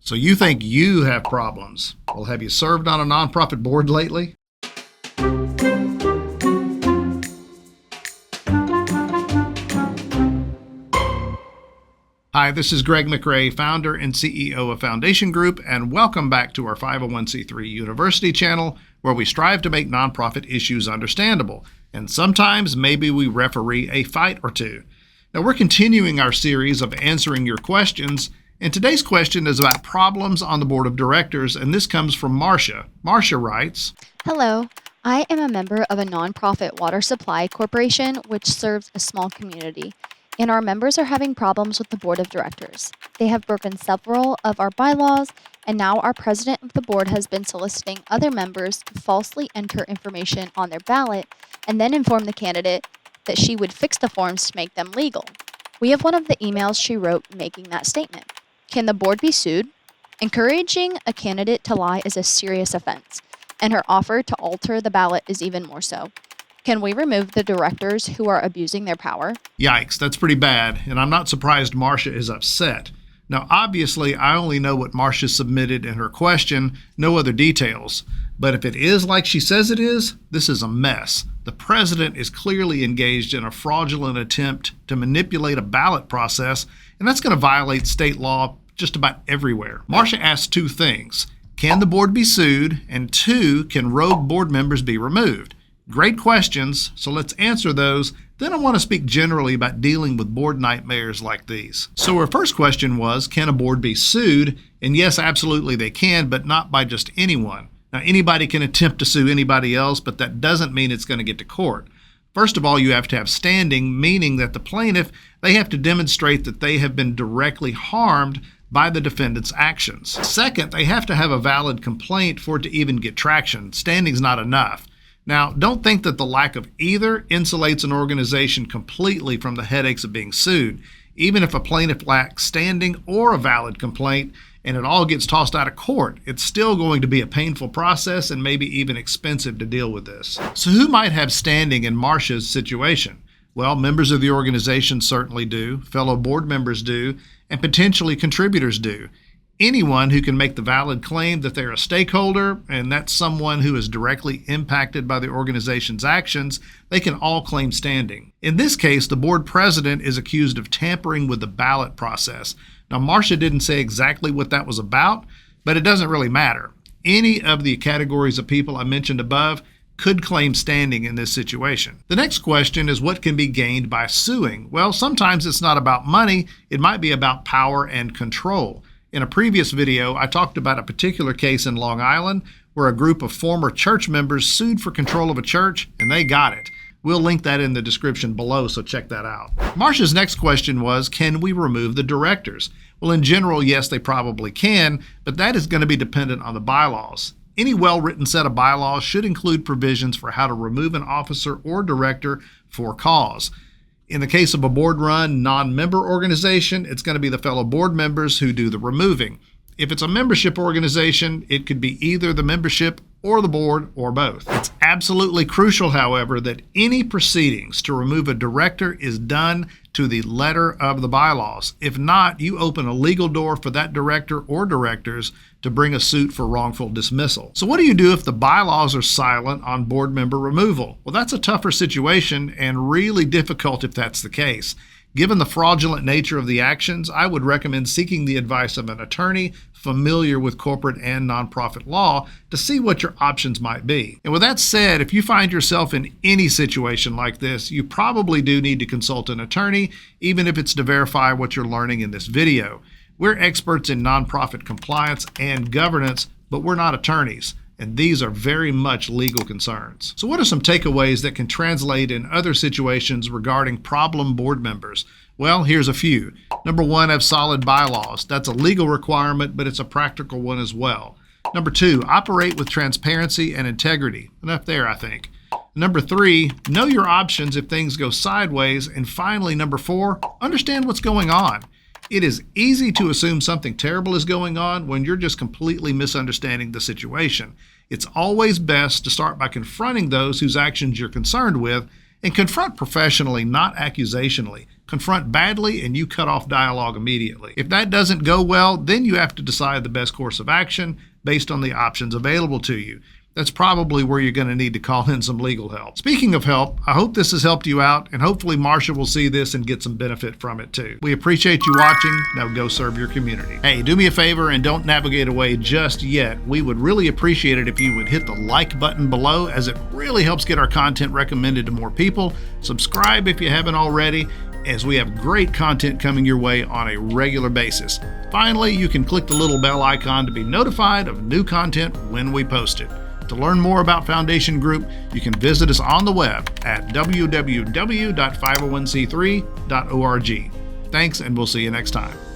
So you think you have problems. Well, have you served on a nonprofit board lately? Hi, this is Greg McRae, founder and CEO of Foundation Group, and welcome back to our 501c3 University channel, where we strive to make nonprofit issues understandable, and sometimes maybe we referee a fight or two. Now, we're continuing our series of answering your questions, and today's question is about problems on the board of directors, and this comes from Marcia. Marcia writes, Hello, I am a member of a nonprofit water supply corporation which serves a small community, and our members are having problems with the board of directors. They have broken several of our bylaws, and now our president of the board has been soliciting other members to falsely enter information on their ballot and then inform the candidate that she would fix the forms to make them legal. We have one of the emails she wrote making that statement. Can the board be sued? Encouraging a candidate to lie is a serious offense, and her offer to alter the ballot is even more so. Can we remove the directors who are abusing their power? Yikes, that's pretty bad, and I'm not surprised Marcia is upset. Now, obviously, I only know what Marcia submitted in her question, no other details. But if it is like she says it is, this is a mess. The president is clearly engaged in a fraudulent attempt to manipulate a ballot process, and that's going to violate state law just about everywhere. Marcia asked two things. Can the board be sued? And two, can rogue board members be removed? Great questions, so let's answer those. Then I want to speak generally about dealing with board nightmares like these. So our first question was, can a board be sued? And yes, absolutely they can, but not by just anyone. Now, anybody can attempt to sue anybody else, but that doesn't mean it's going to get to court. First of all, you have to have standing, meaning that the plaintiff, they have to demonstrate that they have been directly harmed by the defendant's actions. Second, they have to have a valid complaint for it to even get traction. Standing's not enough. Now, don't think that the lack of either insulates an organization completely from the headaches of being sued. Even if a plaintiff lacks standing or a valid complaint and it all gets tossed out of court, it's still going to be a painful process and maybe even expensive to deal with this. So who might have standing in Marcia's situation? Well, members of the organization certainly do, fellow board members do, and potentially contributors do. Anyone who can make the valid claim that they're a stakeholder, and that's someone who is directly impacted by the organization's actions, they can all claim standing. In this case, the board president is accused of tampering with the ballot process. Now, Marcia didn't say exactly what that was about, but it doesn't really matter. Any of the categories of people I mentioned above could claim standing in this situation. The next question is what can be gained by suing? Well, sometimes it's not about money. It might be about power and control. In a previous video, I talked about a particular case in Long Island where a group of former church members sued for control of a church, and they got it. We'll link that in the description below, so check that out. Marcia's next question was, can we remove the directors? Well, in general, yes, they probably can, but that is going to be dependent on the bylaws. Any well-written set of bylaws should include provisions for how to remove an officer or director for cause. In the case of a board-run, non-member organization, it's going to be the fellow board members who do the removing. If it's a membership organization, it could be either the membership or the board or both. It's absolutely crucial, however, that any proceedings to remove a director is done to the letter of the bylaws. If not, you open a legal door for that director or directors to bring a suit for wrongful dismissal. So what do you do if the bylaws are silent on board member removal? Well, that's a tougher situation and really difficult if that's the case. Given the fraudulent nature of the actions, I would recommend seeking the advice of an attorney familiar with corporate and nonprofit law to see what your options might be. And with that said, if you find yourself in any situation like this, you probably do need to consult an attorney, even if it's to verify what you're learning in this video. We're experts in nonprofit compliance and governance, but we're not attorneys. And these are very much legal concerns. So what are some takeaways that can translate in other situations regarding problem board members? Well, here's a few. Number one, have solid bylaws. That's a legal requirement, but it's a practical one as well. Number two, operate with transparency and integrity. Enough there, I think. Number three, know your options if things go sideways. And finally, number four, understand what's going on. It is easy to assume something terrible is going on when you're just completely misunderstanding the situation. It's always best to start by confronting those whose actions you're concerned with And confront professionally, not accusationally. Confront badly and you cut off dialogue immediately. If that doesn't go well, then you have to decide the best course of action based on the options available to you. That's probably where you're going to need to call in some legal help. Speaking of help, I hope this has helped you out, and hopefully Marcia will see this and get some benefit from it too. We appreciate you watching. Now go serve your community. Hey, do me a favor and don't navigate away just yet. We would really appreciate it if you would hit the like button below, as it really helps get our content recommended to more people. Subscribe if you haven't already, as we have great content coming your way on a regular basis. Finally, you can click the little bell icon to be notified of new content when we post it. To learn more about Foundation Group, you can visit us on the web at www.501c3.org. Thanks, and we'll see you next time.